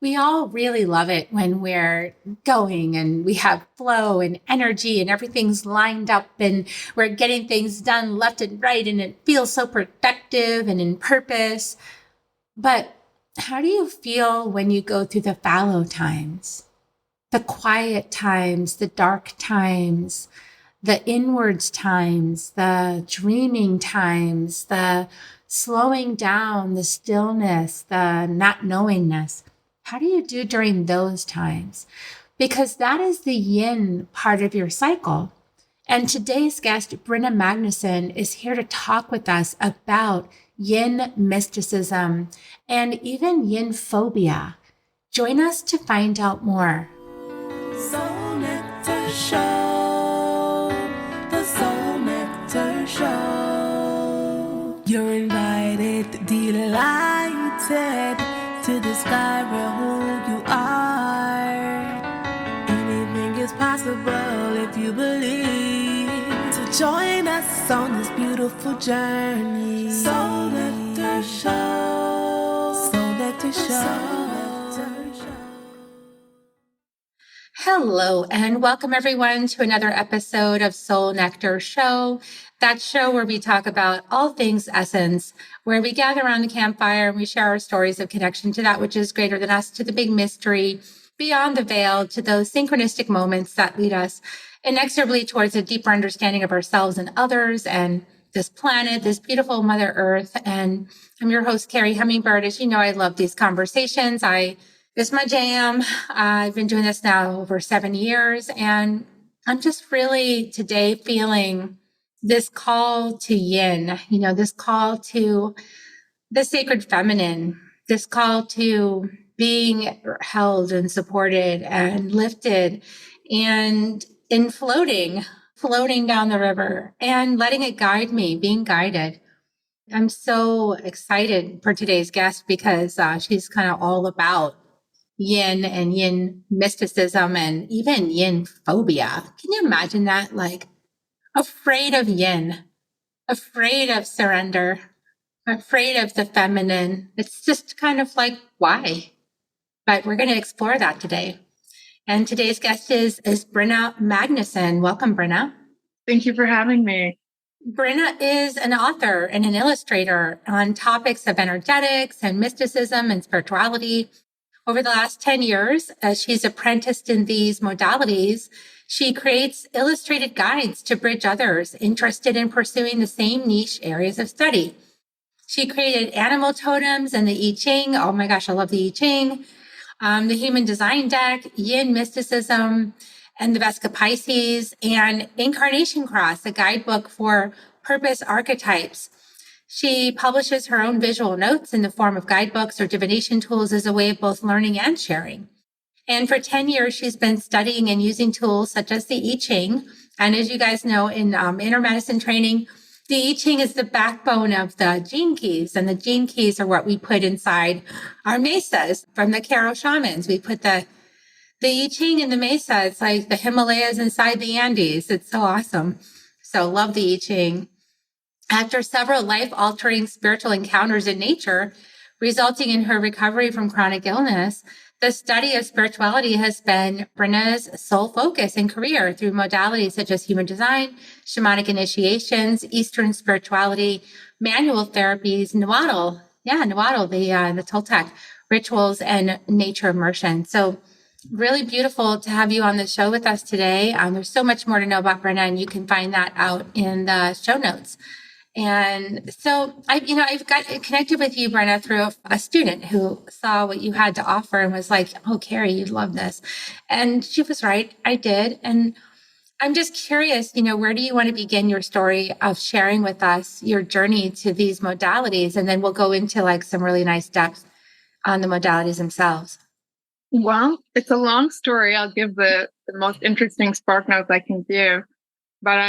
We all really love it when we're going and we have flow and energy and everything's lined up and we're getting things done left and right and it feels so productive and in purpose. But how do you feel when you go through the fallow times, the quiet times, the dark times, the inwards times, the dreaming times, the slowing down, the stillness, the not knowingness? How do you do during those times? Because that is the yin part of your cycle. And today's guest, Brynja Magnusson, is here to talk with us about yin mysticism and even yin phobia. Join us to find out more. Soul Nectar Show, the Soul Nectar Show. You're invited, delighted to discover who you are. Anything is possible if you believe. So join us on this beautiful journey. Soul Nectar Show. Soul Nectar Show. Hello, and welcome everyone to another episode of Soul Nectar Show, that show where we talk about all things essence, where we gather around the campfire and we share our stories of connection to that which is greater than us, to the big mystery, beyond the veil, to those synchronistic moments that lead us inexorably towards a deeper understanding of ourselves and others and this planet, this beautiful Mother Earth. And I'm your host, Carrie Hummingbird. As you know, I love these conversations. It's my jam. I've been doing this now over 7 years, and I'm just really today feeling this call to yin, this call to the sacred feminine, this call to being held and supported and lifted and in floating down the river and letting it guide me, being guided. I'm so excited for today's guest because she's kind of all about yin and yin mysticism and even yin phobia. Can you imagine that? Like afraid of yin, afraid of surrender, afraid of the feminine. It's just kind of like, why? But we're going to explore that today. And today's guest is Brynja Magnusson. Welcome, Brynja. Thank you for having me. Brynja is an author and an illustrator on topics of energetics and mysticism and spirituality. Over the last 10 years, as she's apprenticed in these modalities, she creates illustrated guides to bridge others interested in pursuing the same niche areas of study. She created animal totems and the I Ching. Oh my gosh, I love the I Ching. The human design deck, Yin Mysticism, and the Vesica Piscis, and Incarnation Cross, a guidebook for purpose archetypes. She publishes her own visual notes in the form of guidebooks or divination tools as a way of both learning and sharing. And for 10 years, she's been studying and using tools such as the I Ching. And as you guys know, in inner medicine training, the I Ching is the backbone of the gene keys. And the gene keys are what we put inside our mesas from the Karo shamans. We put the I Ching in the mesa. It's like the Himalayas inside the Andes. It's so awesome. So love the I Ching. After several life-altering spiritual encounters in nature, resulting in her recovery from chronic illness, the study of spirituality has been Brynja's sole focus and career through modalities such as human design, shamanic initiations, Eastern spirituality, manual therapies, Nahuatl, the Toltec rituals, and nature immersion. So really beautiful to have you on the show with us today. There's so much more to know about Brynja, and you can find that out in the show notes. And so I've got connected with you, Brynja, through a student who saw what you had to offer and was like, oh, Carrie, you'd love this. And she was right. I did. And I'm just curious, where do you want to begin your story of sharing with us your journey to these modalities? And then we'll go into like some really nice depth on the modalities themselves. Well, it's a long story. I'll give the most interesting spark notes I can give. But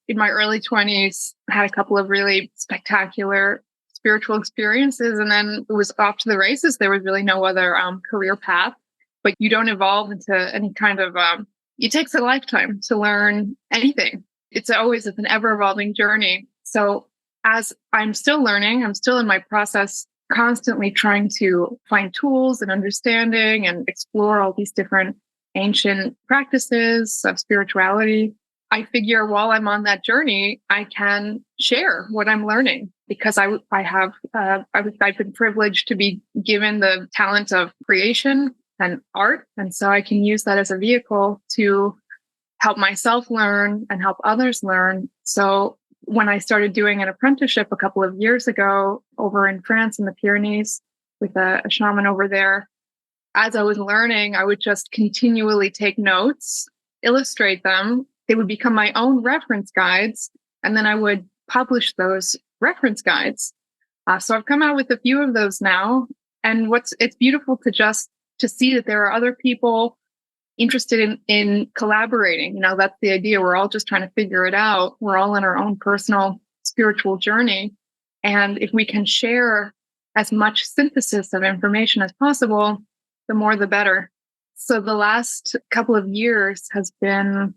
in my early 20s, had a couple of really spectacular spiritual experiences, and then it was off to the races. There was really no other career path, but you don't evolve into any kind of, it takes a lifetime to learn anything. It's an ever-evolving journey. So as I'm still learning, I'm still in my process constantly trying to find tools and understanding and explore all these different ancient practices of spirituality. I figure while I'm on that journey, I can share what I'm learning because I've been privileged to be given the talent of creation and art. And so I can use that as a vehicle to help myself learn and help others learn. So when I started doing an apprenticeship a couple of years ago over in France in the Pyrenees with a shaman over there, as I was learning, I would just continually take notes, illustrate them. They would become my own reference guides, and then I would publish those reference guides. So I've come out with a few of those now, and it's beautiful to see that there are other people interested in collaborating. You know, that's the idea. We're all just trying to figure it out. We're all in our own personal spiritual journey. And if we can share as much synthesis of information as possible, the more the better. So the last couple of years has been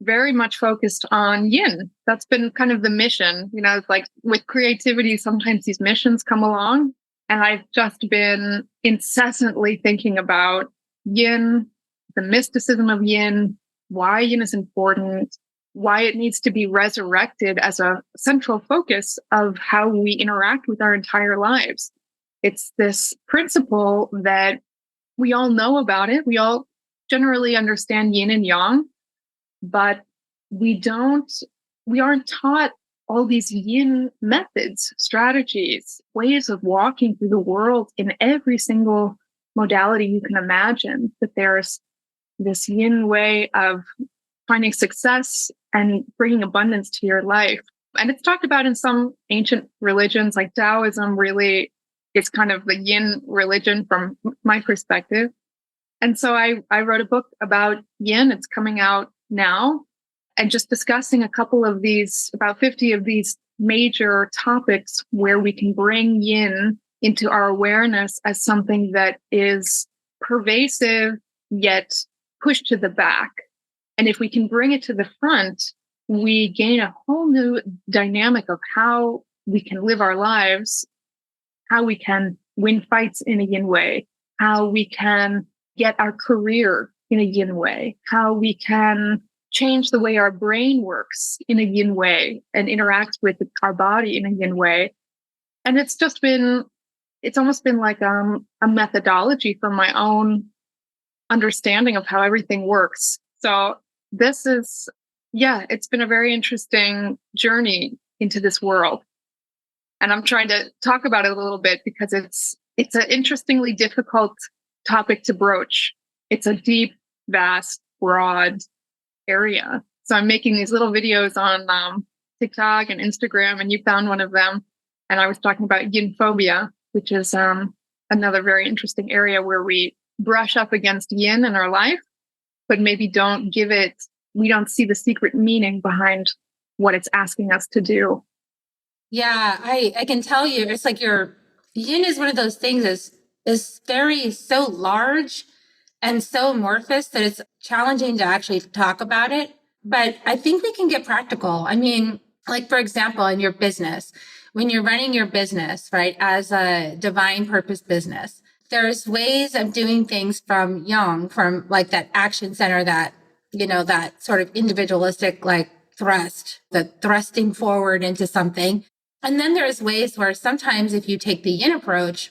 very much focused on yin. That's been kind of the mission. You know, it's like with creativity, sometimes these missions come along. And I've just been incessantly thinking about yin, the mysticism of yin, why yin is important, why it needs to be resurrected as a central focus of how we interact with our entire lives. It's this principle that we all know about it. We all generally understand yin and yang, but we aren't taught all these yin methods, strategies, ways of walking through the world in every single modality you can imagine, that there's this yin way of finding success and bringing abundance to your life. And it's talked about in some ancient religions, like Taoism really is kind of the yin religion from my perspective. And so I wrote a book about yin. It's coming out now, and just discussing a couple of these, about 50 of these major topics where we can bring yin into our awareness as something that is pervasive, yet pushed to the back. And if we can bring it to the front, we gain a whole new dynamic of how we can live our lives, how we can win fights in a yin way, how we can get our career in a yin way, how we can change the way our brain works in a yin way and interacts with our body in a yin way. And it's almost been like a methodology for my own understanding of how everything works. So it's been a very interesting journey into this world. And I'm trying to talk about it a little bit because it's an interestingly difficult topic to broach. It's a deep, vast, broad area. So I'm making these little videos on TikTok and Instagram, and you found one of them. And I was talking about yin phobia, which is another very interesting area where we brush up against yin in our life, but maybe we don't see the secret meaning behind what it's asking us to do. Yeah, I can tell you, it's like your yin is one of those things is so large and so amorphous that it's challenging to actually talk about it. But I think we can get practical. I mean, like, for example, in your business, when you're running your business, right, as a divine purpose business, there's ways of doing things from like that action center, that, you know, that sort of individualistic, like the thrusting forward into something. And then there's ways where sometimes if you take the yin approach,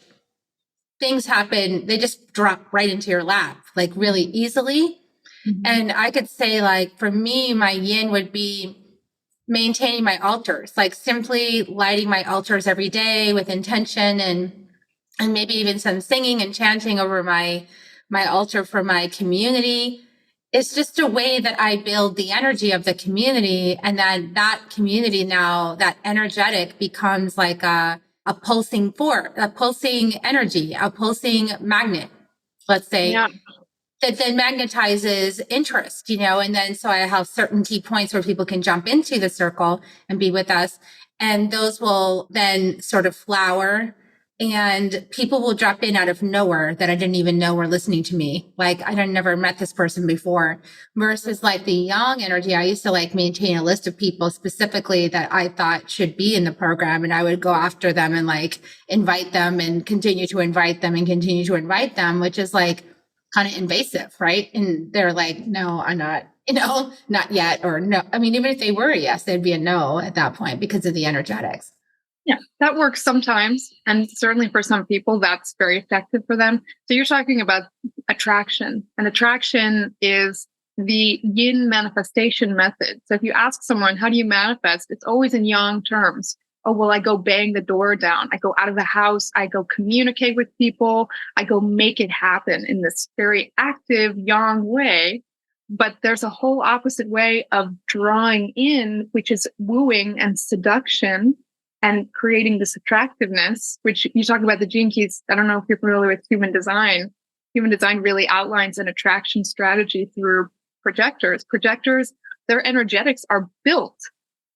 things happen, they just drop right into your lap, like really easily. Mm-hmm. And I could say, like, for me, my yin would be maintaining my altars, like simply lighting my altars every day with intention, and maybe even some singing and chanting over my altar for my community. It's just a way that I build the energy of the community. And then that community now, that energetic becomes like a pulsing force, a pulsing energy, a pulsing magnet, let's say, that then magnetizes interest, you know, and then so I have certain key points where people can jump into the circle and be with us. And those will then sort of flower And people will drop in out of nowhere that I didn't even know were listening to me. Like I had never met this person before versus like the yang energy. I used to like maintain a list of people specifically that I thought should be in the program. And I would go after them and like invite them and continue to invite them and continue to invite them, which is like kind of invasive, right? And they're like, no, I'm not, not yet. Or no. I mean, even if they were a yes, they'd be a no at that point because of the energetics. Yeah, that works sometimes. And certainly for some people, that's very effective for them. So you're talking about attraction, and attraction is the yin manifestation method. So if you ask someone, how do you manifest? It's always in yang terms. Oh, well, I go bang the door down. I go out of the house. I go communicate with people. I go make it happen in this very active yang way. But there's a whole opposite way of drawing in, which is wooing and seduction, and creating this attractiveness, which you talk about the gene keys. I don't know if you're familiar with human design. Human design really outlines an attraction strategy through projectors. Projectors, their energetics are built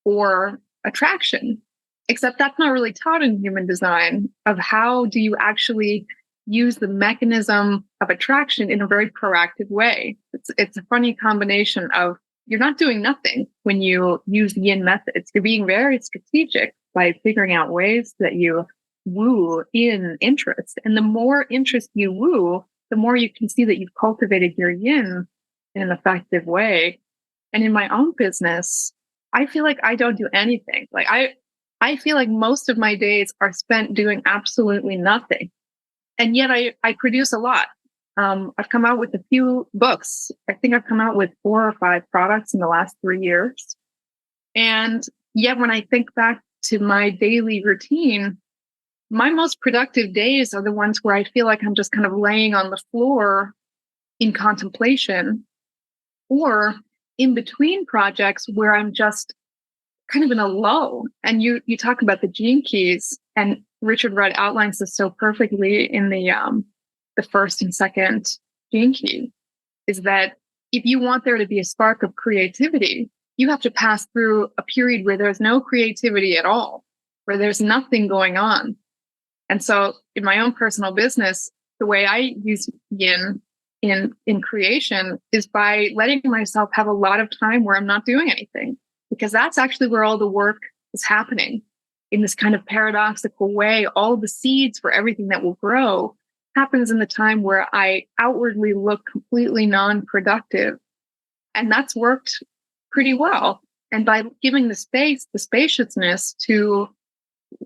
for attraction, except that's not really taught in human design of how do you actually use the mechanism of attraction in a very proactive way. It's a funny combination of you're not doing nothing when you use yin methods. You're being very strategic by figuring out ways that you woo in interest. And the more interest you woo, the more you can see that you've cultivated your yin in an effective way. And in my own business, I feel like I don't do anything. Like I feel like most of my days are spent doing absolutely nothing. And yet I produce a lot. I've come out with a few books. I think I've come out with 4 or 5 products in the last 3 years. And yet when I think back to my daily routine, my most productive days are the ones where I feel like I'm just kind of laying on the floor in contemplation, or in between projects where I'm just kind of in a lull. And you talk about the gene keys, and Richard Rudd outlines this so perfectly in the first and second gene key, is that if you want there to be a spark of creativity, you have to pass through a period where there's no creativity at all, where there's nothing going on. And so in my own personal business, the way I use yin in creation is by letting myself have a lot of time where I'm not doing anything, because that's actually where all the work is happening. In this kind of paradoxical way, all the seeds for everything that will grow happens in the time where I outwardly look completely non-productive. And that's worked pretty well. And by giving the space, the spaciousness to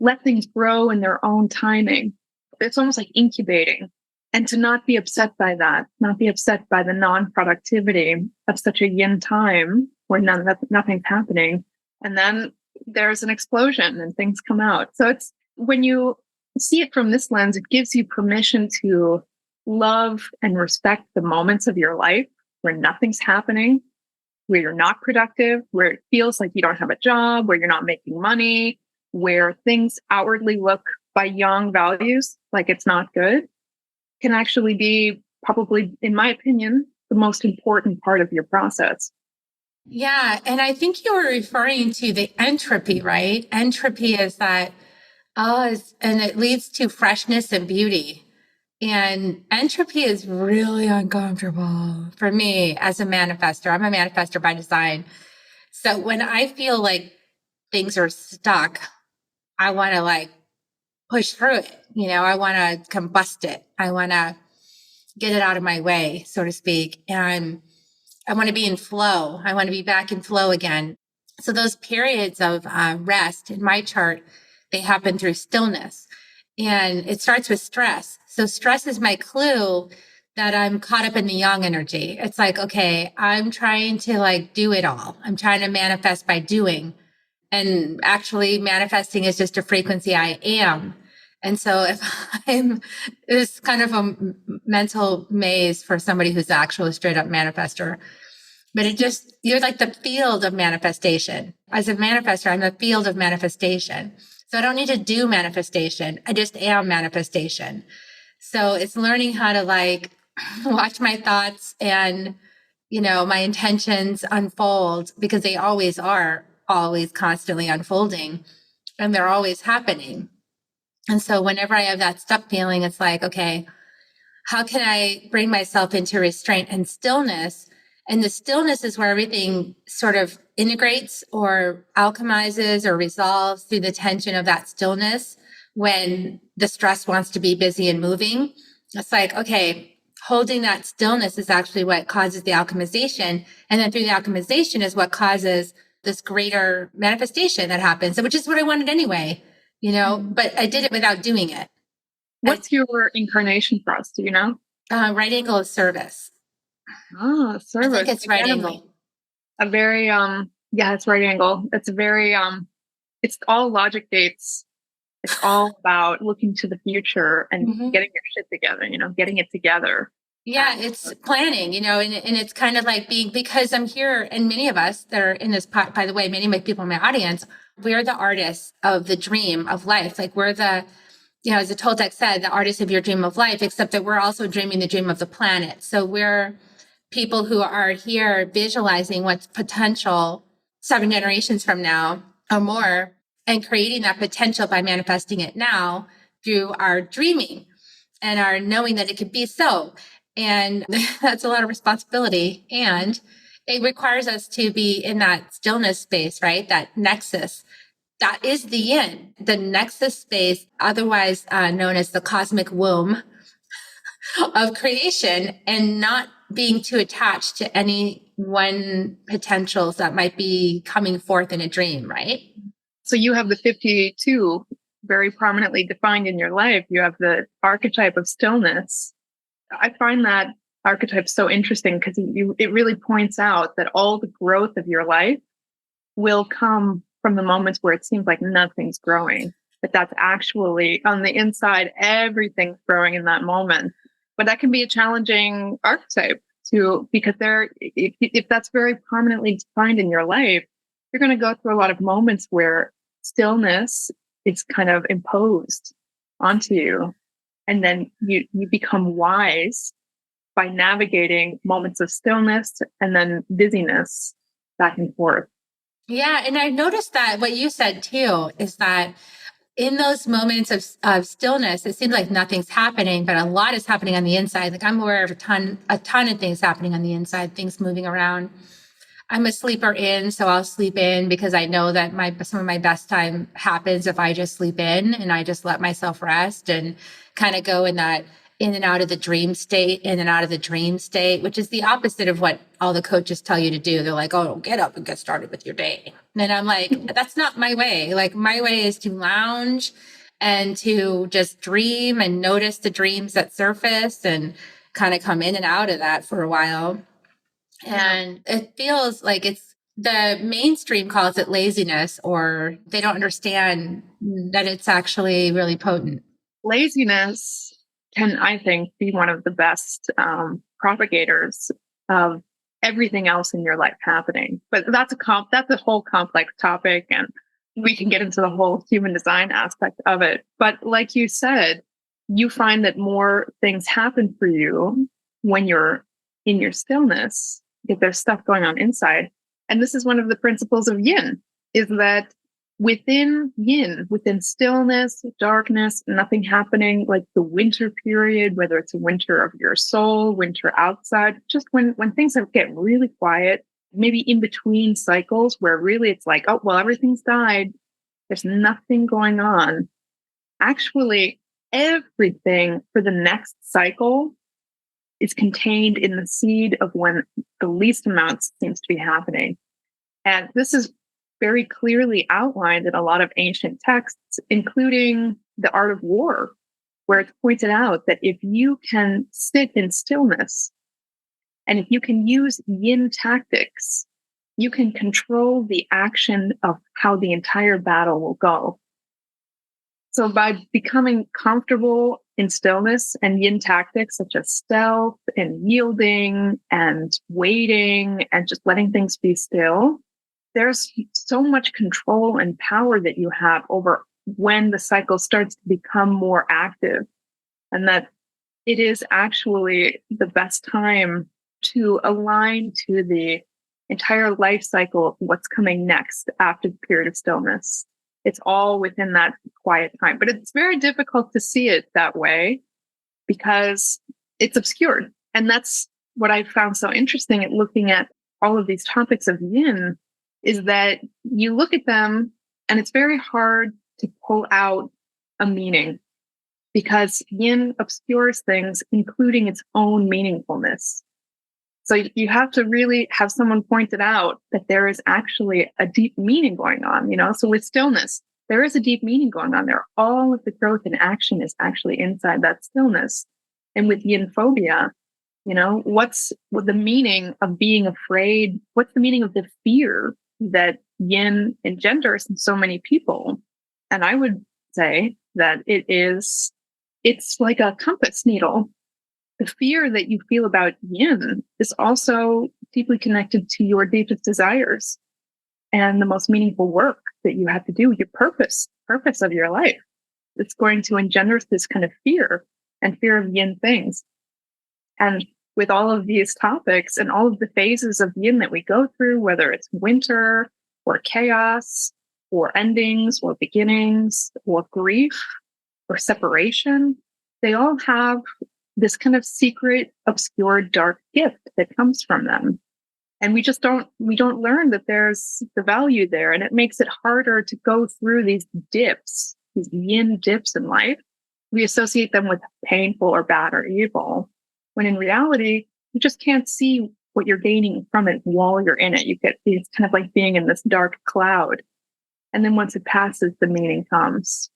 let things grow in their own timing, it's almost like incubating. And to not be upset by that, not be upset by the non-productivity of such a yin time where nothing's happening. And then there's an explosion and things come out. So it's when you see it from this lens, it gives you permission to love and respect the moments of your life where nothing's happening, where you're not productive, where it feels like you don't have a job, where you're not making money, where things outwardly look by yang values like it's not good, can actually be probably, in my opinion, the most important part of your process. Yeah. And I think you were referring to the entropy, right? Entropy is that, and it leads to freshness and beauty. And entropy is really uncomfortable for me as a manifester. I'm a manifester by design. So when I feel like things are stuck, I want to like push through it. I want to combust it. I want to get it out of my way, so to speak. And I want to be in flow. I want to be back in flow again. So those periods of rest in my chart, they happen through stillness. And it starts with stress. So stress is my clue that I'm caught up in the yang energy. It's like, okay, I'm trying to like do it all. I'm trying to manifest by doing. And actually manifesting is just a frequency I am. And so if it's kind of a mental maze for somebody who's actually a straight up manifester, but you're like the field of manifestation. As a manifester, I'm the field of manifestation. So I don't need to do manifestation. I just am manifestation. So it's learning how to like watch my thoughts and, my intentions unfold, because they always are always constantly unfolding and they're always happening. And so whenever I have that stuck feeling, it's like, okay, how can I bring myself into restraint and stillness? And the stillness is where everything sort of integrates or alchemizes or resolves through the tension of that stillness when the stress wants to be busy and moving. It's like, okay, holding that stillness is actually what causes the alchemization. And then through the alchemization is what causes this greater manifestation that happens, which is what I wanted anyway, but I did it without doing it. What's your incarnation cross? Do you know? Right angle is service. Ah, service. I think it's right angle. A very, yeah, it's right angle. It's a very, it's all logic gates. It's all about looking to the future and getting your shit together, getting it together. Yeah, it's planning, and it's kind of like because I'm here, and many of us that are in this, by the way, many of my people in my audience, we're the artists of the dream of life. Like we're the, as the Toltec said, the artists of your dream of life, except that we're also dreaming the dream of the planet. So we're people who are here visualizing what's potential 7 generations from now or more, and creating that potential by manifesting it now through our dreaming and our knowing that it could be so. And that's a lot of responsibility. And it requires us to be in that stillness space, right? That nexus. That is the yin, the nexus space, otherwise known as the cosmic womb of creation, and not being too attached to any one potentials that might be coming forth in a dream, right? So you have the 52 very prominently defined in your life. You have the archetype of stillness. I find that archetype so interesting because it really points out that all the growth of your life will come from the moments where it seems like nothing's growing, but that's actually on the inside, everything's growing in that moment. But that can be a challenging archetype too, because if that's very prominently defined in your life, you're going to go through a lot of moments where stillness is kind of imposed onto you. And then you become wise by navigating moments of stillness and then busyness back and forth. Yeah. And I've noticed that what you said too is that in those moments of stillness, it seems like nothing's happening, but a lot is happening on the inside. Like I'm aware of a ton of things happening on the inside, things moving around. I'm a sleeper in, so I'll sleep in because I know that some of my best time happens if I just sleep in and I just let myself rest and kind of go in that in and out of the dream state, which is the opposite of what all the coaches tell you to do. They're like, oh, get up and get started with your day. And I'm like, that's not my way. Like my way is to lounge and to just dream and notice the dreams that surface and kind of come in and out of that for a while. And it feels like the mainstream calls it laziness, or they don't understand that it's actually really potent. Laziness can, I think, be one of the best propagators of everything else in your life happening. But that's a whole complex topic, and we can get into the whole human design aspect of it. But like you said, you find that more things happen for you when you're in your stillness, if there's stuff going on inside. And this is one of the principles of yin, is that within yin, within stillness, darkness, nothing happening, like the winter period, whether it's a winter of your soul, winter outside, just when things get really quiet, maybe in between cycles where really it's like, oh, well, everything's died. There's nothing going on. Actually, everything for the next cycle is contained in the seed of when the least amount seems to be happening. And this is very clearly outlined in a lot of ancient texts, including The Art of War, where it's pointed out that if you can sit in stillness and if you can use yin tactics, you can control the action of how the entire battle will go. So by becoming comfortable in stillness and yin tactics such as stealth and yielding and waiting and just letting things be still, there's so much control and power that you have over when the cycle starts to become more active, and that it is actually the best time to align to the entire life cycle of what's coming next after the period of stillness. It's all within that quiet time. But it's very difficult to see it that way because it's obscured. And that's what I found so interesting at looking at all of these topics of yin, is that you look at them and it's very hard to pull out a meaning because yin obscures things, including its own meaningfulness. So you have to really have someone point it out that there is actually a deep meaning going on, So with stillness, there is a deep meaning going on there. All of the growth and action is actually inside that stillness. And with yin phobia, what's the meaning of being afraid? What's the meaning of the fear that yin engenders in so many people? And I would say that it's like a compass needle. The fear that you feel about yin is also deeply connected to your deepest desires and the most meaningful work that you have to do, your purpose of your life. It's going to engender this kind of fear and fear of yin things. And with all of these topics and all of the phases of yin that we go through, whether it's winter or chaos or endings or beginnings or grief or separation, they all have this kind of secret, obscure, dark gift that comes from them. And we don't learn that there's the value there. And it makes it harder to go through these dips, these yin dips in life. We associate them with painful or bad or evil, when in reality, you just can't see what you're gaining from it while you're in it. It's kind of like being in this dark cloud. And then once it passes, the meaning comes.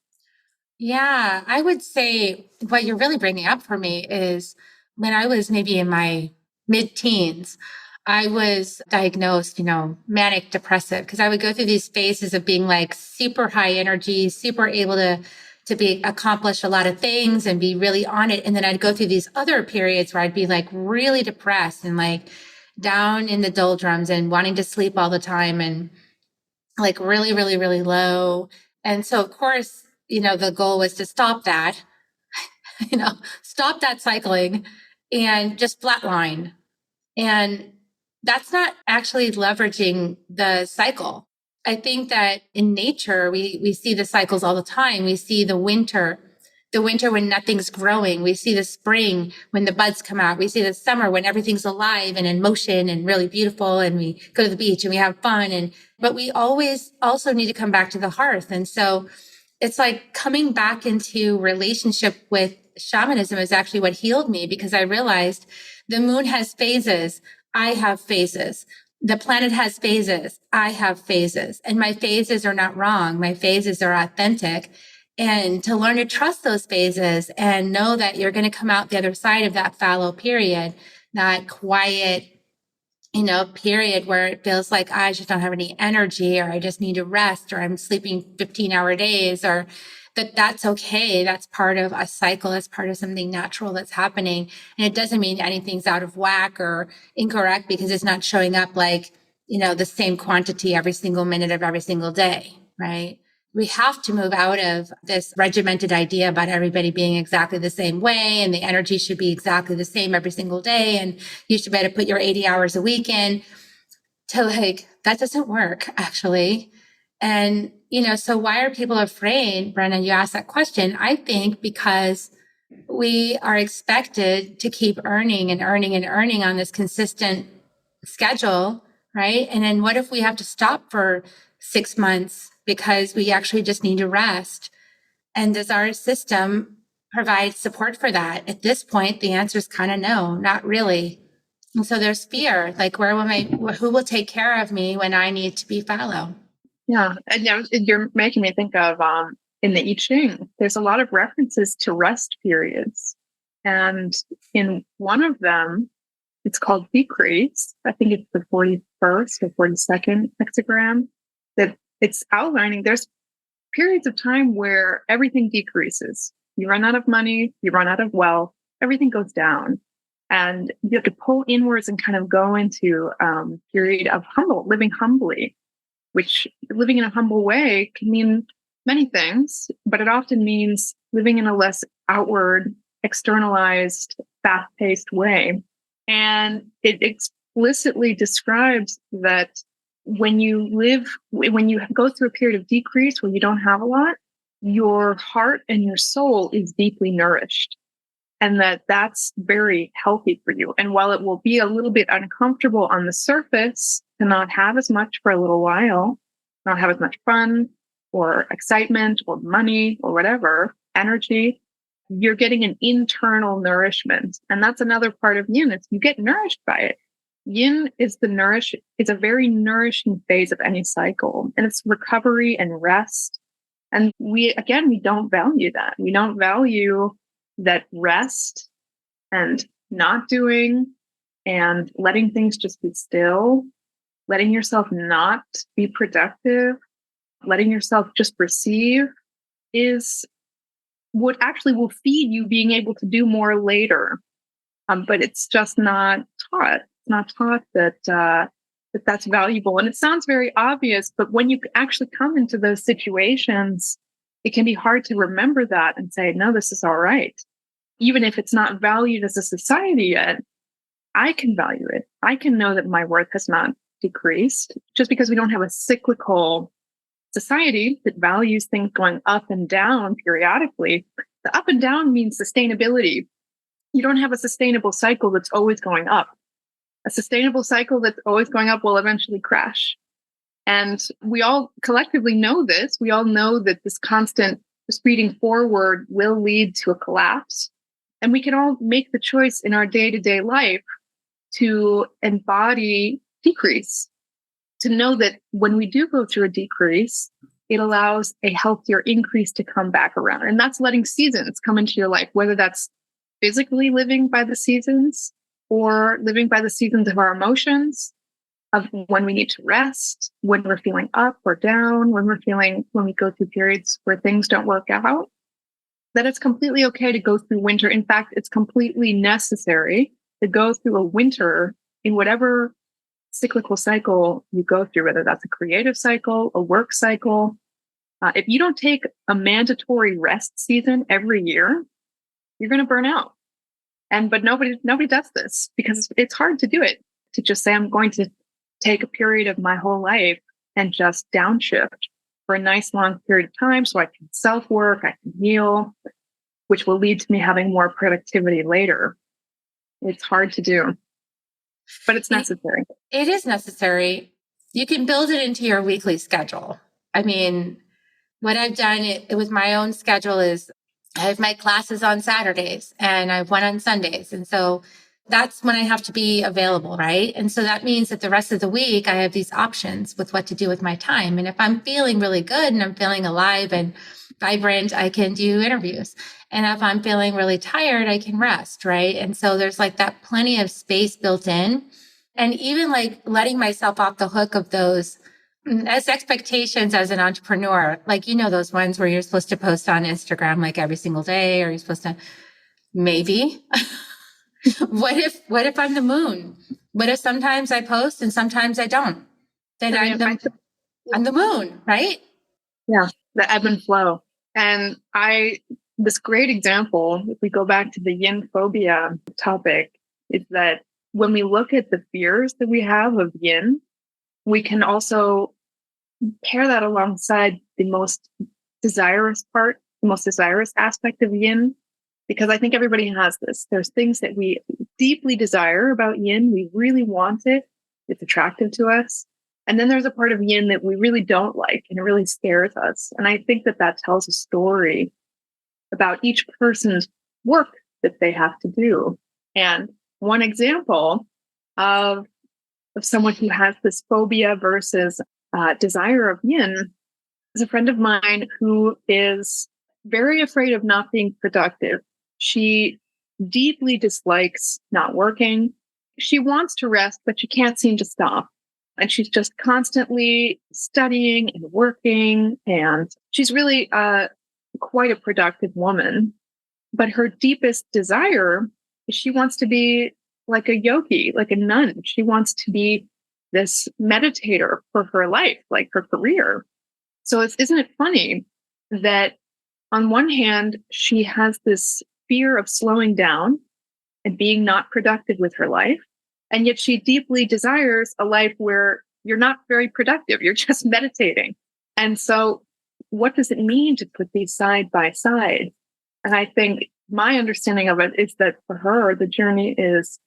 Yeah, I would say what you're really bringing up for me is when I was maybe in my mid-teens, I was diagnosed, manic depressive, because I would go through these phases of being like super high energy, super able to accomplish a lot of things and be really on it. And then I'd go through these other periods where I'd be like really depressed and like down in the doldrums and wanting to sleep all the time and like really, really, really low. And so of course, the goal was to stop that, stop that cycling and just flatline. And that's not actually leveraging the cycle. I think that in nature, we see the cycles all the time. We see the winter when nothing's growing. We see the spring when the buds come out. We see the summer when everything's alive and in motion and really beautiful. And we go to the beach and we have fun. But we always also need to come back to the hearth. And so it's like coming back into relationship with shamanism is actually what healed me, because I realized the moon has phases. I have phases. The planet has phases. I have phases. And my phases are not wrong. My phases are authentic. And to learn to trust those phases and know that you're going to come out the other side of that fallow period, that quiet, period where it feels like I just don't have any energy, or I just need to rest, or I'm sleeping 15-hour days, or that's okay. That's part of a cycle. That's part of something natural that's happening. And it doesn't mean anything's out of whack or incorrect because it's not showing up like, the same quantity every single minute of every single day, right? We have to move out of this regimented idea about everybody being exactly the same way and the energy should be exactly the same every single day. And you should better put your 80 hours a week in to that doesn't work actually. And, so why are people afraid? Brynja, you asked that question. I think because we are expected to keep earning and earning and earning on this consistent schedule, right? And then what if we have to stop for 6 months because we actually just need to rest? And does our system provide support for that? At this point, the answer is kind of no, not really. And so there's fear, like who will take care of me when I need to be fallow? Yeah. And you're making me think of in the I Ching, there's a lot of references to rest periods. And in one of them, it's called decrease. I think it's the 41st or 42nd hexagram, that it's outlining there's periods of time where everything decreases. You run out of money, you run out of wealth, everything goes down. And you have to pull inwards and kind of go into a period of living humbly, which living in a humble way can mean many things, but it often means living in a less outward, externalized, fast-paced way. And it explicitly describes that when you go through a period of decrease where you don't have a lot, your heart and your soul is deeply nourished. And that's very healthy for you. And while it will be a little bit uncomfortable on the surface to not have as much for a little while, not have as much fun or excitement or money or whatever, energy, you're getting an internal nourishment. And that's another part of yin, is you get nourished by it. Yin is a very nourishing phase of any cycle, and it's recovery and rest. And we don't value that. We don't value that rest and not doing and letting things just be still, letting yourself not be productive, letting yourself just receive is what actually will feed you being able to do more later. But it's just not taught. It's not taught that that's valuable. And it sounds very obvious, but when you actually come into those situations, it can be hard to remember that and say, no, this is all right. Even if it's not valued as a society yet, I can value it. I can know that my worth has not decreased. Just because we don't have a cyclical society that values things going up and down periodically, the up and down means sustainability. You don't have a sustainable cycle that's always going up. A sustainable cycle that's always going up will eventually crash. And we all collectively know this. We all know that this constant speeding forward will lead to a collapse. And we can all make the choice in our day-to-day life to embody decrease, to know that when we do go through a decrease, it allows a healthier increase to come back around. And that's letting seasons come into your life, whether that's physically living by the seasons or living by the seasons of our emotions, of when we need to rest, when we're feeling up or down, when we go through periods where things don't work out, that it's completely okay to go through winter. In fact, it's completely necessary to go through a winter in whatever cyclical cycle you go through, whether that's a creative cycle, a work cycle. If you don't take a mandatory rest season every year, you're going to burn out. But nobody does this because it's hard to do it, to just say, I'm going to take a period of my whole life and just downshift for a nice long period of time so I can self-work, I can heal, which will lead to me having more productivity later. It's hard to do, but it's necessary. It is necessary. You can build it into your weekly schedule. I mean, what I've done with my own schedule is I have my classes on Saturdays and I have one on Sundays. And so that's when I have to be available, right? And so that means that the rest of the week, I have these options with what to do with my time. And if I'm feeling really good and I'm feeling alive and vibrant, I can do interviews. And if I'm feeling really tired, I can rest, right? And so there's like that plenty of space built in. And even like letting myself off the hook of those as expectations as an entrepreneur, like, those ones where you're supposed to post on Instagram like every single day, or you're supposed to maybe. What if I'm the moon? What if sometimes I post and sometimes I don't? Then I'm the moon, right? Yeah, the ebb and flow. And this great example, if we go back to the yin phobia topic, is that when we look at the fears that we have of yin, we can also pair that alongside the most desirous aspect of yin, because I think everybody has this. There's things that we deeply desire about yin. We really want it. It's attractive to us. And then there's a part of yin that we really don't like, and it really scares us. And I think that tells a story about each person's work that they have to do. And one example of someone who has this phobia versus desire of yin is a friend of mine who is very afraid of not being productive. She deeply dislikes not working. She wants to rest, but she can't seem to stop. And she's just constantly studying and working. And she's really quite a productive woman. But her deepest desire is she wants to be like a yogi, like a nun. She wants to be this meditator for her life, like her career. So isn't it funny that on one hand, she has this fear of slowing down and being not productive with her life, and yet she deeply desires a life where you're not very productive. You're just meditating. And so what does it mean to put these side by side? And I think my understanding of it is that for her, the journey is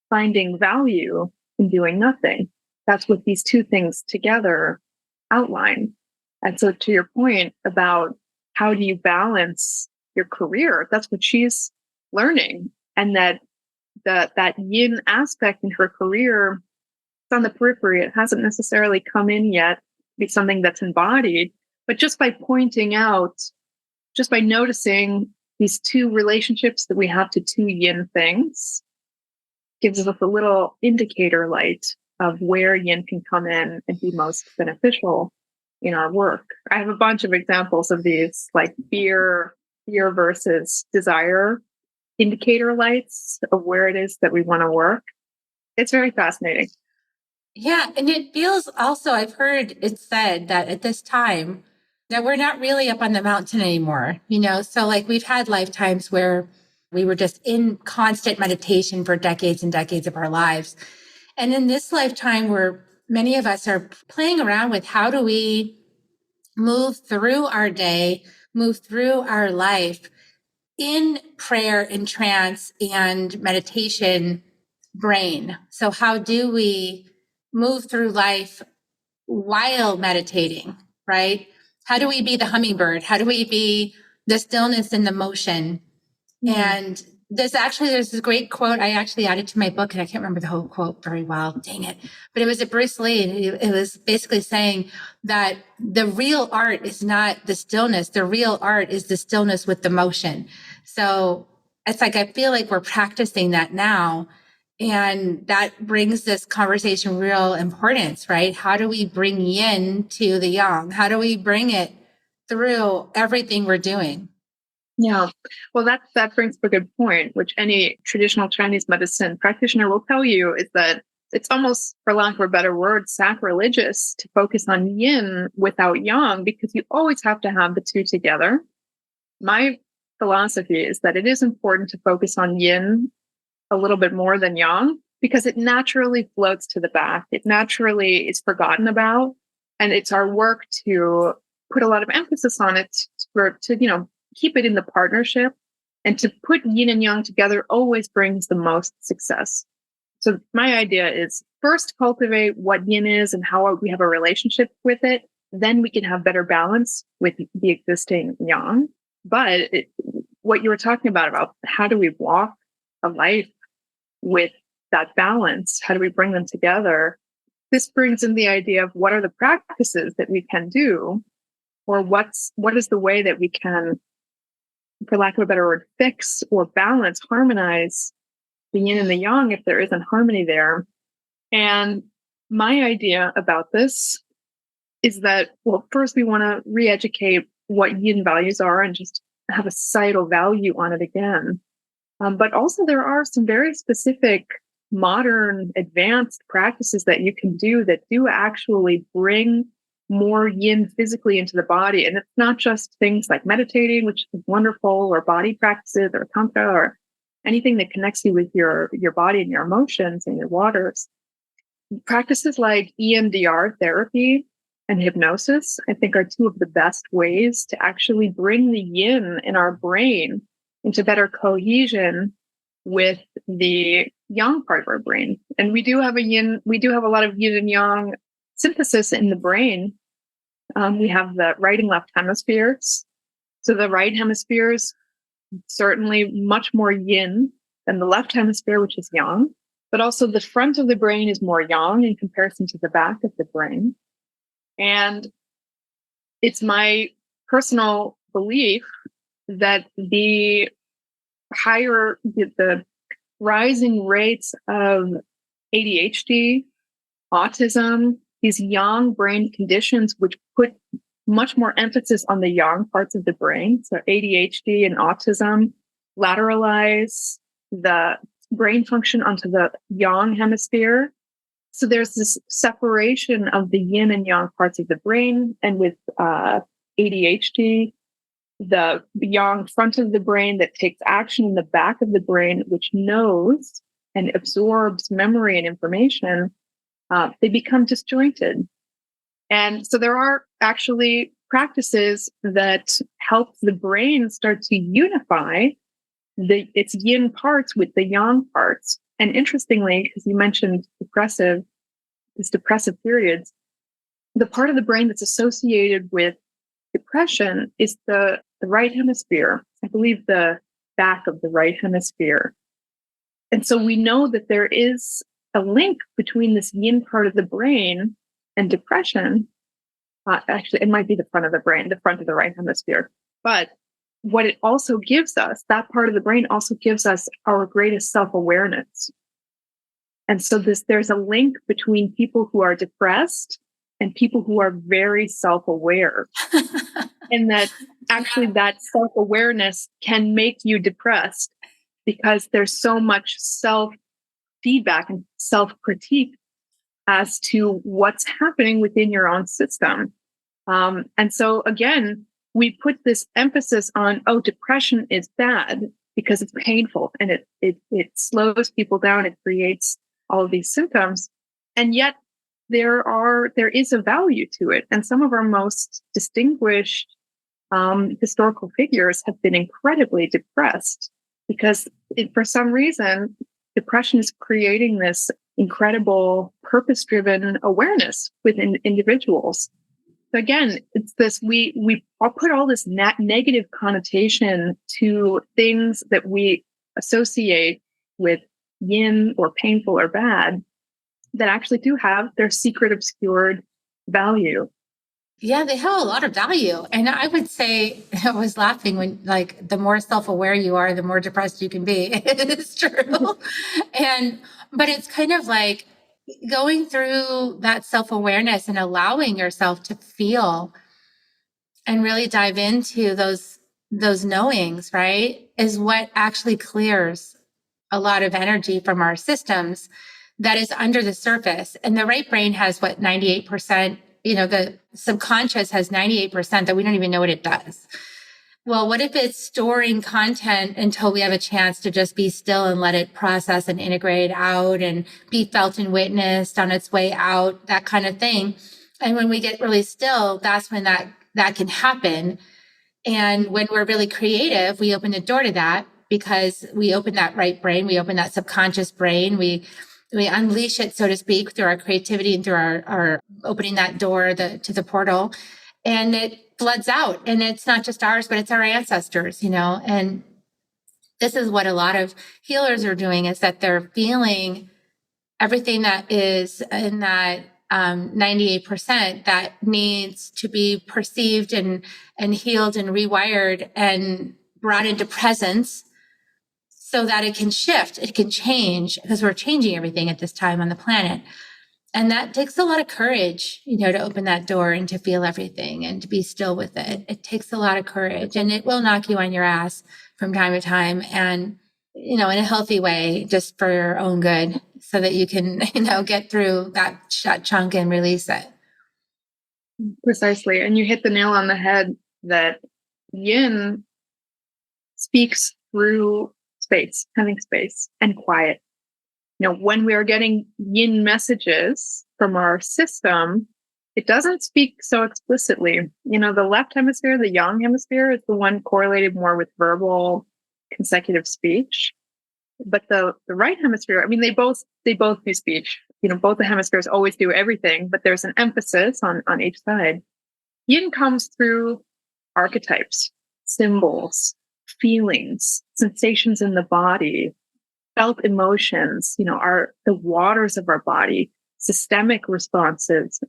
finding value in doing nothing. That's what these two things together outline. And so to your point about how do you balance your career, that's what she's learning. And that yin aspect in her career, it's on the periphery. It hasn't necessarily come in yet to be something that's embodied. But just by pointing out, just by noticing these two relationships that we have to two yin things, gives us a little indicator light of where yin can come in and be most beneficial in our work. I have a bunch of examples of these, like fear versus desire indicator lights of where it is that we want to work. It's very fascinating. Yeah. And it feels also, I've heard it said that at this time, that we're not really up on the mountain anymore, So like we've had lifetimes where we were just in constant meditation for decades and decades of our lives. And in this lifetime where many of us are playing around with how do we move through our day, move through our life in prayer and trance and meditation brain. So how do we move through life while meditating, right? How do we be the hummingbird? How do we be the stillness and the motion? Mm-hmm. And there's this great quote I actually added to my book, and I can't remember the whole quote very well. Dang it. But it was a Bruce Lee, and it was basically saying that the real art is not the stillness. The real art is the stillness with the motion. So it's like, I feel like we're practicing that now. And that brings this conversation real importance, right? How do we bring yin to the yang? How do we bring it through everything we're doing? Yeah. Well, that brings up a good point, which any traditional Chinese medicine practitioner will tell you, is that it's almost, for lack of a better word, sacrilegious to focus on yin without yang, because you always have to have the two together. My philosophy is that it is important to focus on yin a little bit more than yang, because it naturally floats to the back. It naturally is forgotten about. And it's our work to put a lot of emphasis on it to keep it in the partnership, and to put yin and yang together always brings the most success. So my idea is first cultivate what yin is and how we have a relationship with it. Then we can have better balance with the existing yang. But what you were talking about how do we walk a life with that balance? How do we bring them together? This brings in the idea of what are the practices that we can do, or what is the way that we can, for lack of a better word, fix or balance, harmonize the yin and the yang if there isn't harmony there. And my idea about this is that, well, first we want to re-educate what yin values are and just have a societal value on it again. But also there are some very specific modern advanced practices that you can do that do actually bring more yin physically into the body. And it's not just things like meditating, which is wonderful, or body practices, or tantra, or anything that connects you with your body and your emotions and your waters. Practices like EMDR therapy and hypnosis, I think, are two of the best ways to actually bring the yin in our brain into better cohesion with the yang part of our brain. And we do have a lot of yin and yang synthesis in the brain. We have the right and left hemispheres. So the right hemisphere is certainly much more yin than the left hemisphere, which is yang. But also the front of the brain is more yang in comparison to the back of the brain. And it's my personal belief that the rising rates of ADHD, autism, these yang brain conditions, which put much more emphasis on the yang parts of the brain. So ADHD and autism lateralize the brain function onto the yang hemisphere. So there's this separation of the yin and yang parts of the brain. And with ADHD, the yang front of the brain that takes action in the back of the brain, which knows and absorbs memory and information, they become disjointed. And so there are actually practices that help the brain start to unify its yin parts with the yang parts. And interestingly, because you mentioned these depressive periods, the part of the brain that's associated with depression is the right hemisphere. I believe the back of the right hemisphere. And so we know that there is a link between this yin part of the brain and depression. Actually, it might be the front of the brain, the front of the right hemisphere. But what it also gives us, that part of the brain also gives us our greatest self-awareness. And so there's a link between people who are depressed and people who are very self-aware. And that actually that self-awareness can make you depressed because there's so much self-feedback and self-critique as to what's happening within your own system. And so again, we put this emphasis on, depression is bad because it's painful and it slows people down. It creates all of these symptoms. And yet there is a value to it. And some of our most distinguished historical figures have been incredibly depressed because for some reason, depression is creating this incredible purpose-driven awareness within individuals. So again, it's this, we all put all this negative connotation to things that we associate with yin or painful or bad that actually do have their secret obscured value. Yeah, they have a lot of value. And I would say, I was laughing when, like, the more self-aware you are, the more depressed you can be. It's true. But it's kind of like going through that self-awareness and allowing yourself to feel and really dive into those knowings, right, is what actually clears a lot of energy from our systems that is under the surface. And the right brain has 98%, the subconscious has 98% that we don't even know what it does. Well, what if it's storing content until we have a chance to just be still and let it process and integrate out and be felt and witnessed on its way out, that kind of thing. And when we get really still, that's when that can happen. And when we're really creative, we open the door to that because we open that right brain, we open that subconscious brain, we unleash it, so to speak, through our creativity and through our opening that door to the portal, and it floods out. And it's not just ours, but it's our ancestors, and this is what a lot of healers are doing, is that they're feeling everything that is in that 98% that needs to be perceived and healed and rewired and brought into presence, so that it can shift, it can change, because we're changing everything at this time on the planet. And that takes a lot of courage, to open that door and to feel everything and to be still with it. It takes a lot of courage, and it will knock you on your ass from time to time, and, in a healthy way, just for your own good, so that you can, get through that chunk and release it. Precisely. And you hit the nail on the head that yin speaks through space, having space and quiet. When we are getting yin messages from our system, it doesn't speak so explicitly. The left hemisphere, the yang hemisphere, is the one correlated more with verbal consecutive speech. But the right hemisphere, they both do speech. Both the hemispheres always do everything, but there's an emphasis on each side. Yin comes through archetypes, symbols, feelings, sensations in the body, felt emotions, are the waters of our body, systemic responses.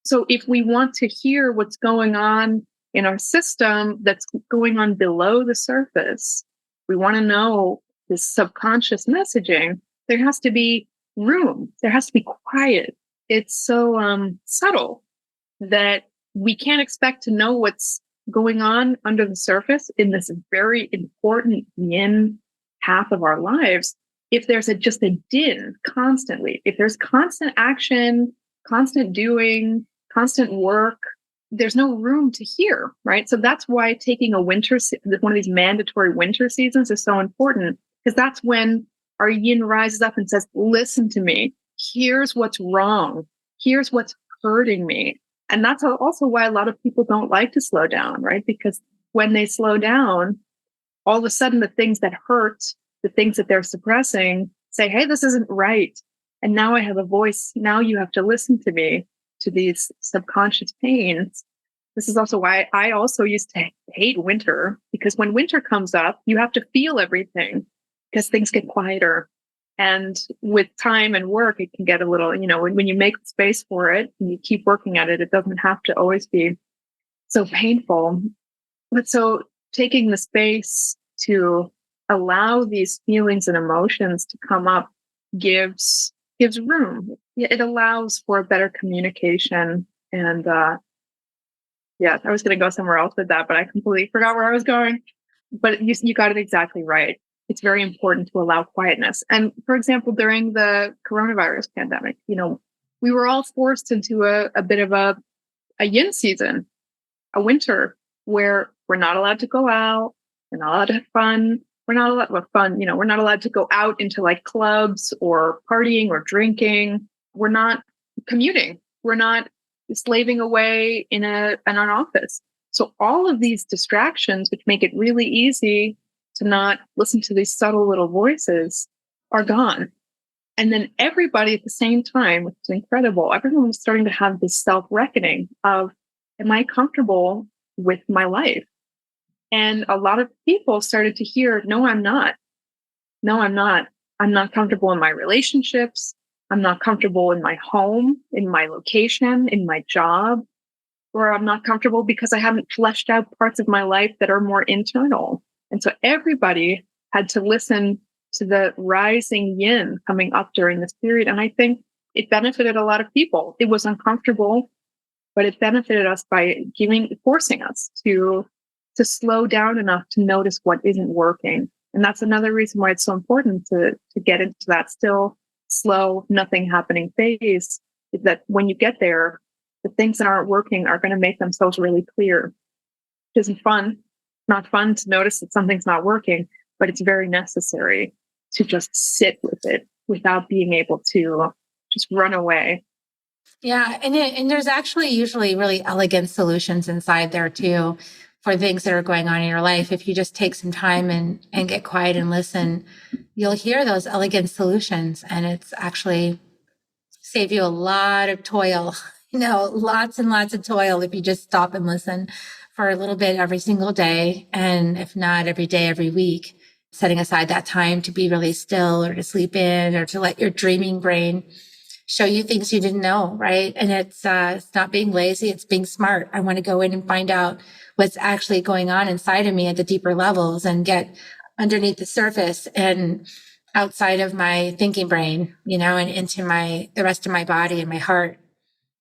So if we want to hear what's going on in our system that's going on below the surface, we want to know this subconscious messaging, there has to be room. There has to be quiet. It's so subtle that we can't expect to know what's going on under the surface in this very important yin half of our lives if there's just a din constantly. If there's constant action, constant doing, constant work, there's no room to hear, right? So that's why taking one of these mandatory winter seasons is so important, because that's when our yin rises up and says, listen to me, here's what's wrong. Here's what's hurting me. And that's also why a lot of people don't like to slow down, right? Because when they slow down, all of a sudden the things that hurt, the things that they're suppressing, say, hey, this isn't right. And now I have a voice. Now you have to listen to me, to these subconscious pains. This is also why I also used to hate winter, because when winter comes up, you have to feel everything because things get quieter. And with time and work, it can get a little, when you make space for it and you keep working at it, it doesn't have to always be so painful. But so taking the space to allow these feelings and emotions to come up gives room. It allows for better communication. And I was going to go somewhere else with that, but I completely forgot where I was going. But you got it exactly right. It's very important to allow quietness. And for example, during the coronavirus pandemic, we were all forced into a bit of a yin season, a winter where we're not allowed to go out. We're not allowed to have fun. We're not allowed to go out into like clubs or partying or drinking. We're not commuting. We're not slaving away in an office. So all of these distractions, which make it really easy to not listen to these subtle little voices, are gone. And then everybody at the same time, which is incredible, everyone was starting to have this self-reckoning of, am I comfortable with my life? And a lot of people started to hear, no, I'm not. No, I'm not. I'm not comfortable in my relationships. I'm not comfortable in my home, in my location, in my job, or I'm not comfortable because I haven't fleshed out parts of my life that are more internal. And so everybody had to listen to the rising yin coming up during this period. And I think it benefited a lot of people. It was uncomfortable, but it benefited us by forcing us to slow down enough to notice what isn't working. And that's another reason why it's so important to get into that still, slow, nothing happening phase, is that when you get there, the things that aren't working are going to make themselves really clear. It isn't fun. Not fun to notice that something's not working, but it's very necessary to just sit with it without being able to just run away. Yeah. And there's actually usually really elegant solutions inside there too for things that are going on in your life. If you just take some time and get quiet and listen, you'll hear those elegant solutions, and it's actually save you a lot of toil, lots and lots of toil if you just stop and listen for a little bit every single day. And if not every day, every week, setting aside that time to be really still or to sleep in or to let your dreaming brain show you things you didn't know, right? And it's not being lazy, it's being smart. I want to go in and find out what's actually going on inside of me at the deeper levels and get underneath the surface and outside of my thinking brain, and into the rest of my body and my heart.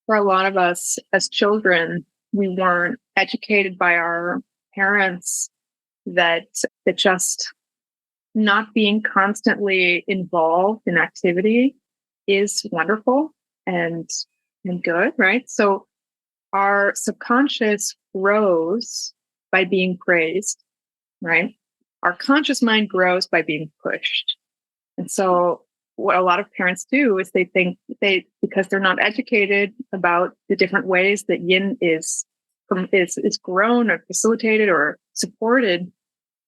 For a lot of us as children, we weren't educated by our parents that just not being constantly involved in activity is wonderful and good, right? So our subconscious grows by being praised, right? Our conscious mind grows by being pushed. And so what a lot of parents do is they think because they're not educated about the different ways that yin is grown or facilitated or supported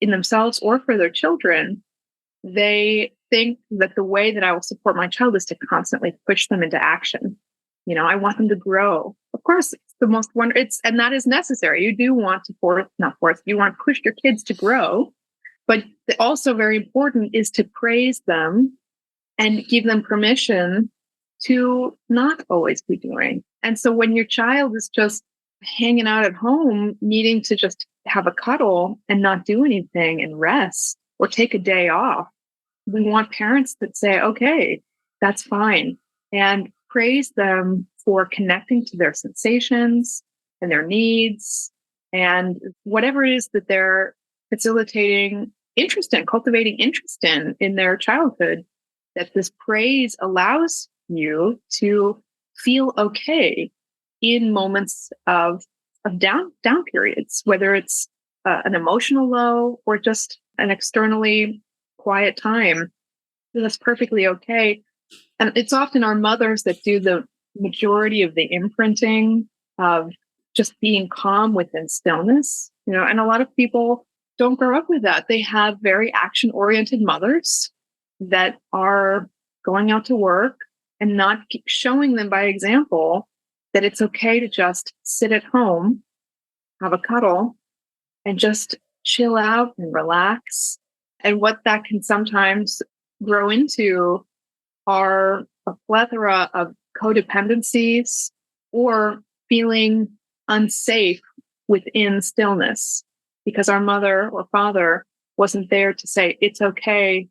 in themselves or for their children, they think that the way that I will support my child is to constantly push them into action. I want them to grow. Of course, it's the most and that is necessary. You do want to you want to push your kids to grow, but also very important is to praise them and give them permission to not always be doing. And so when your child is just hanging out at home, needing to just have a cuddle and not do anything and rest or take a day off, we want parents that say, okay, that's fine. And praise them for connecting to their sensations and their needs and whatever it is that they're facilitating interest in, cultivating interest in their childhood, that this praise allows you to feel okay in moments of down periods, whether it's an emotional low or just an externally quiet time. That's perfectly okay. And it's often our mothers that do the majority of the imprinting of just being calm within stillness, and a lot of people don't grow up with that. They have very action-oriented mothers that are going out to work and not showing them by example that it's okay to just sit at home, have a cuddle, and just chill out and relax. And what that can sometimes grow into are a plethora of codependencies or feeling unsafe within stillness because our mother or father wasn't there to say, it's okay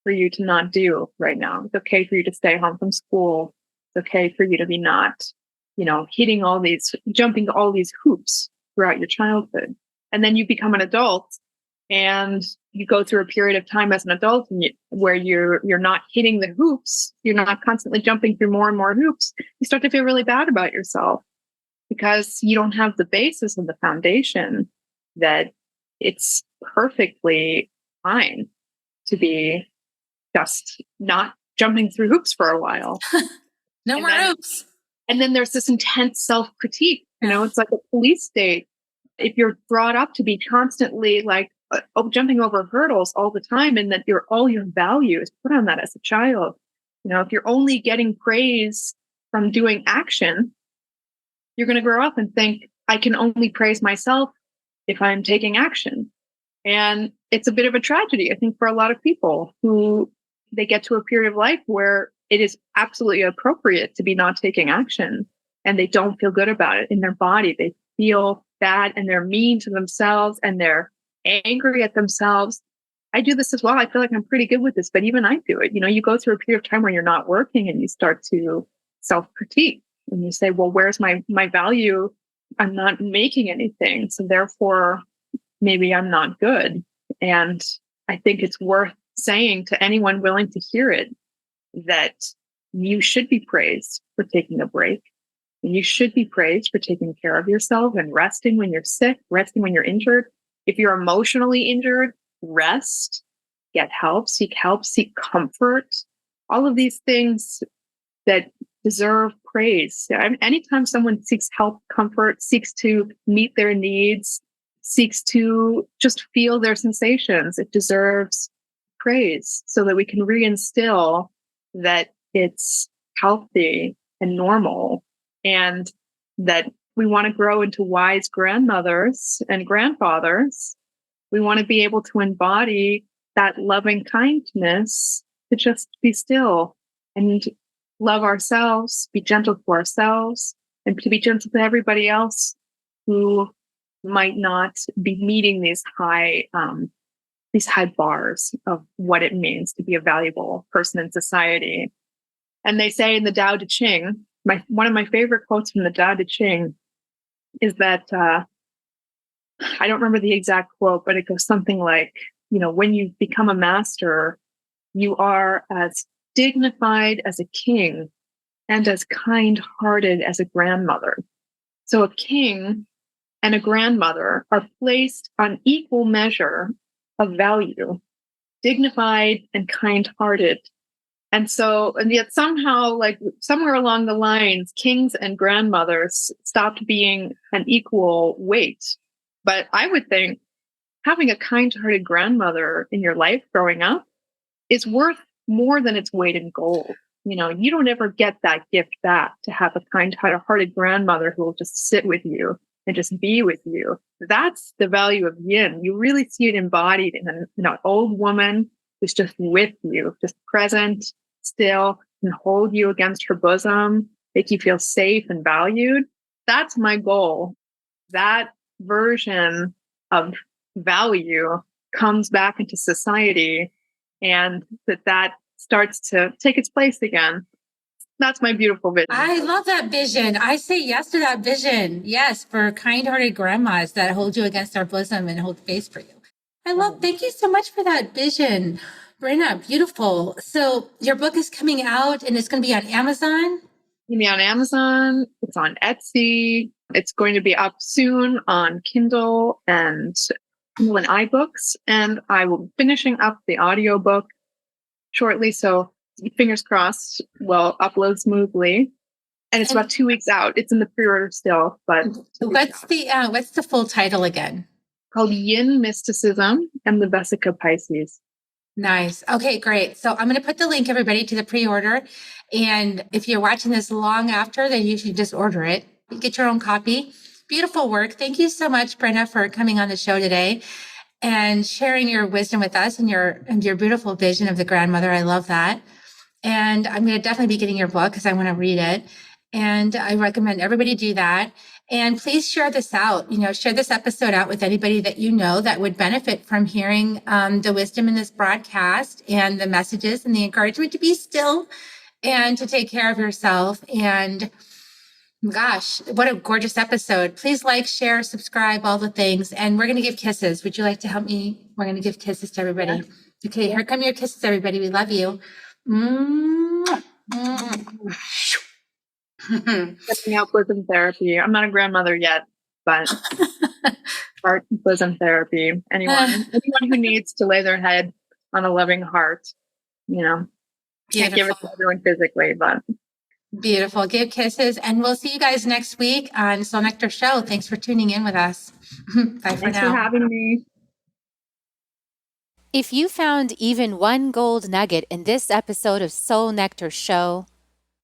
for you to not do right now. It's okay for you to stay home from school. It's okay for you to be not, jumping all these hoops throughout your childhood. And then you become an adult and you go through a period of time as an adult where you're not hitting the hoops, you're not constantly jumping through more and more hoops. You start to feel really bad about yourself because you don't have the basis and the foundation that it's perfectly fine to be just not jumping through hoops for a while. No more hoops. And then there's this intense self-critique. It's like a police state. If you're brought up to be constantly like jumping over hurdles all the time, and that all your value is put on that as a child, if you're only getting praise from doing action, you're going to grow up and think, I can only praise myself if I'm taking action. And it's a bit of a tragedy, I think, for a lot of people who they get to a period of life where it is absolutely appropriate to be not taking action, and they don't feel good about it in their body. They feel bad and they're mean to themselves and they're angry at themselves. I do this as well. I feel like I'm pretty good with this, but even I do it. You go through a period of time where you're not working and you start to self-critique and you say, well, where's my value? I'm not making anything. So therefore, maybe I'm not good. And I think it's worth saying to anyone willing to hear it that you should be praised for taking a break. And you should be praised for taking care of yourself and resting when you're sick, resting when you're injured. If you're emotionally injured, rest, get help, seek comfort. All of these things that deserve praise. Anytime someone seeks help, comfort, seeks to meet their needs, seeks to just feel their sensations, it deserves praise so that we can reinstill that it's healthy and normal, and that we want to grow into wise grandmothers and grandfathers. We want to be able to embody that loving kindness, to just be still and love ourselves, be gentle to ourselves, and to be gentle to everybody else who might not be meeting these high bars of what it means to be a valuable person in society. And they say in the Tao Te Ching, one of my favorite quotes from the Tao Te Ching is that, I don't remember the exact quote, but it goes something like, when you become a master, you are as dignified as a king and as kind-hearted as a grandmother. So a king and a grandmother are placed on equal measure of value, dignified and kind-hearted. And yet somehow, like somewhere along the lines, kings and grandmothers stopped being an equal weight. But I would think having a kind-hearted grandmother in your life growing up is worth more than its weight in gold. You don't ever get that gift back, to have a kind-hearted grandmother who will just sit with you and just be with you. That's the value of yin. You really see it embodied in an old woman who's just with you, just present, still, and hold you against her bosom, make you feel safe and valued. That's my goal. That version of value comes back into society, and that starts to take its place again. That's my beautiful vision. I love that vision. I say yes to that vision. Yes, for kind-hearted grandmas that hold you against their bosom and hold space for you. Thank you so much for that vision, Brynja. Beautiful. So your book is coming out and it's going to be on Amazon? It's going to be on Amazon. It's on Etsy. It's going to be up soon on Kindle and iBooks. And I will be finishing up the audiobook shortly. So fingers crossed, will upload smoothly. And it's about 2 weeks out. It's in the pre-order still, but what's the full title again? Called Yin Mysticism and the Vesica Piscis. Nice. Okay, great. So I'm going to put the link, everybody, to the pre-order. And if you're watching this long after, then you should just order it. Get your own copy. Beautiful work. Thank you so much, Brynja, for coming on the show today and sharing your wisdom with us and your beautiful vision of the grandmother. I love that. And I'm going to definitely be getting your book because I want to read it. And I recommend everybody do that. And please share this out, share this episode out with anybody that you know that would benefit from hearing the wisdom in this broadcast and the messages and the encouragement to be still and to take care of yourself. And gosh, what a gorgeous episode. Please like, share, subscribe, all the things. And we're going to give kisses. Would you like to help me? We're going to give kisses to everybody. Yeah. Okay, here come your kisses, everybody. We love you. Setting out bosom therapy. I'm not a grandmother yet, but heart bosom therapy. Anyone who needs to lay their head on a loving heart, can't give it to everyone physically, but beautiful. Give kisses, and we'll see you guys next week on Soul Nectar Show. Thanks for tuning in with us. Bye for now. Thanks for having me. If you found even one gold nugget in this episode of Soul Nectar Show,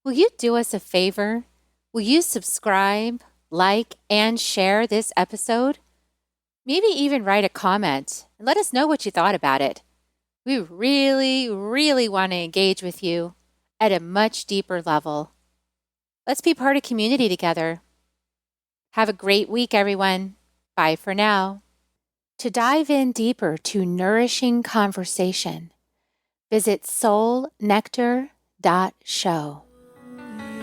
will you do us a favor? Will you subscribe, like, and share this episode? Maybe even write a comment and let us know what you thought about it. We really, really want to engage with you at a much deeper level. Let's be part of community together. Have a great week, everyone. Bye for now. To dive in deeper to nourishing conversation, visit soulnectar.show.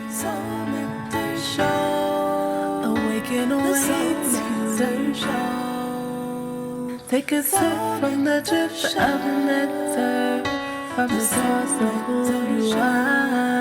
Soul Nectar Show. Awaken away to show. Take a sip from the drip of nectar, from the source of who you are.